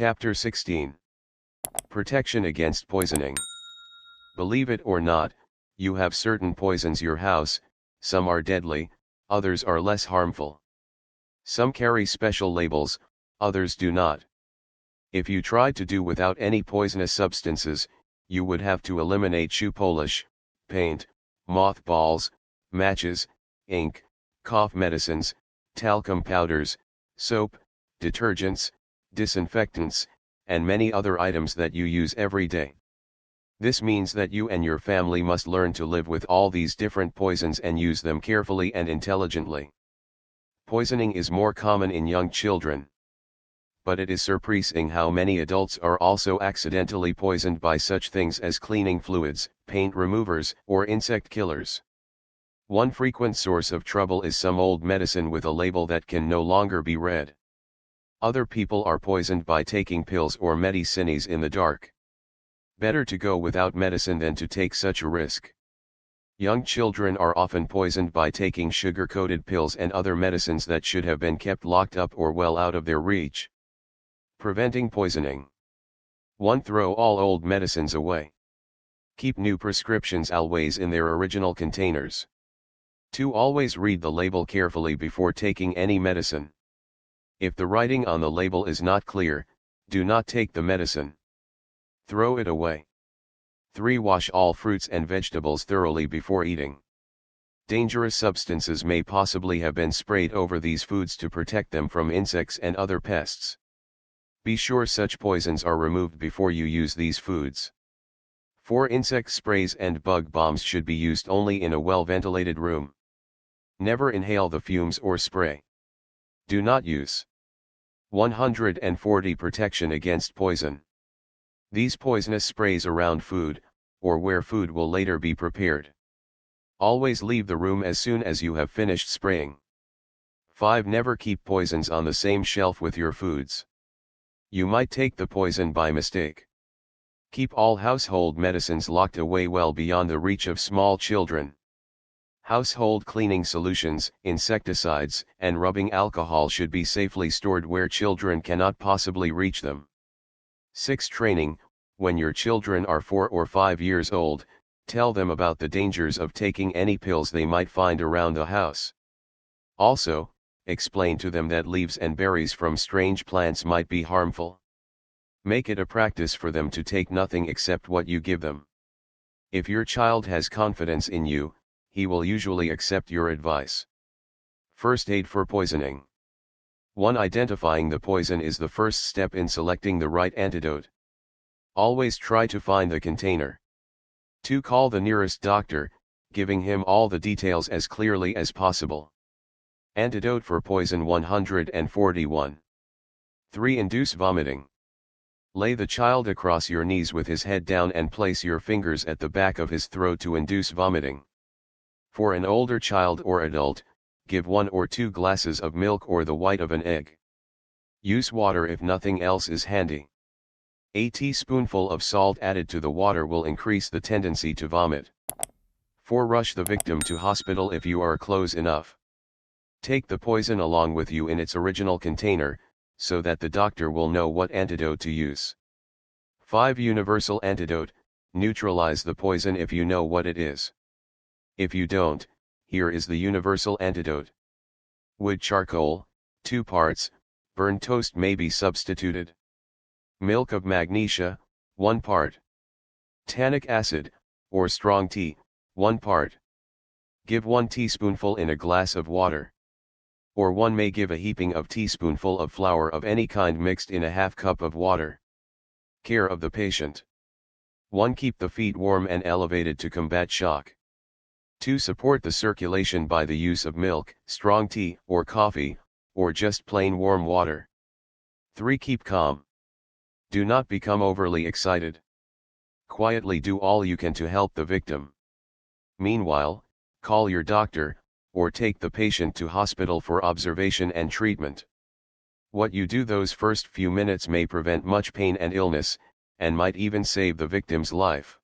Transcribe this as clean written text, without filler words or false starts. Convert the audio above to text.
Chapter 16. Protection against poisoning. Believe it or not, you have certain poisons your house, some are deadly, others are less harmful. Some carry special labels, others do not. If you tried to do without any poisonous substances, you would have to eliminate shoe polish, paint, mothballs, matches, ink, cough medicines, talcum powders, soap, detergents, disinfectants, and many other items that you use every day. This means that you and your family must learn to live with all these different poisons and use them carefully and intelligently. Poisoning is more common in young children. But it is surprising how many adults are also accidentally poisoned by such things as cleaning fluids, paint removers, or insect killers. One frequent source of trouble is some old medicine with a label that can no longer be read. Other people are poisoned by taking pills or medicines in the dark. Better to go without medicine than to take such a risk. Young children are often poisoned by taking sugar-coated pills and other medicines that should have been kept locked up or well out of their reach. Preventing poisoning. 1. Throw all old medicines away. Keep new prescriptions always in their original containers. 2. Always read the label carefully before taking any medicine. If the writing on the label is not clear, do not take the medicine. Throw it away. 3. Wash all fruits and vegetables thoroughly before eating. Dangerous substances may possibly have been sprayed over these foods to protect them from insects and other pests. Be sure such poisons are removed before you use these foods. 4. Insect sprays and bug bombs should be used only in a well-ventilated room. Never inhale the fumes or spray. Do not use. 140. Protection against poison. These poisonous sprays around food, or where food will later be prepared. Always leave the room as soon as you have finished spraying. 5. Never keep poisons on the same shelf with your foods. You might take the poison by mistake. Keep all household medicines locked away well beyond the reach of small children. Household cleaning solutions, insecticides, and rubbing alcohol should be safely stored where children cannot possibly reach them. 6. Training. When your children are 4 or 5 years old, tell them about the dangers of taking any pills they might find around the house. Also, explain to them that leaves and berries from strange plants might be harmful. Make it a practice for them to take nothing except what you give them. If your child has confidence in you, he will usually accept your advice. First aid for poisoning. 1. Identifying the poison is the first step in selecting the right antidote. Always try to find the container. 2. Call the nearest doctor, giving him all the details as clearly as possible. Antidote for poison 141. 3. Induce vomiting. Lay the child across your knees with his head down and place your fingers at the back of his throat to induce vomiting. For an older child or adult, give 1 or 2 glasses of milk or the white of an egg. Use water if nothing else is handy. A teaspoonful of salt added to the water will increase the tendency to vomit. 4. Rush the victim to hospital if you are close enough. Take the poison along with you in its original container, so that the doctor will know what antidote to use. 5. Universal antidote. Neutralize the poison if you know what it is. If you don't, here is the universal antidote. Wood charcoal, 2 parts, burned toast may be substituted. Milk of magnesia, 1 part. Tannic acid, or strong tea, 1 part. Give 1 teaspoonful in a glass of water. Or one may give a heaping of teaspoonful of flour of any kind mixed in a half cup of water. Care of the patient. 1. Keep the feet warm and elevated to combat shock. 2. Support the circulation by the use of milk, strong tea, or coffee, or just plain warm water. 3. Keep calm. Do not become overly excited. Quietly do all you can to help the victim. Meanwhile, call your doctor, or take the patient to hospital for observation and treatment. What you do those first few minutes may prevent much pain and illness, and might even save the victim's life.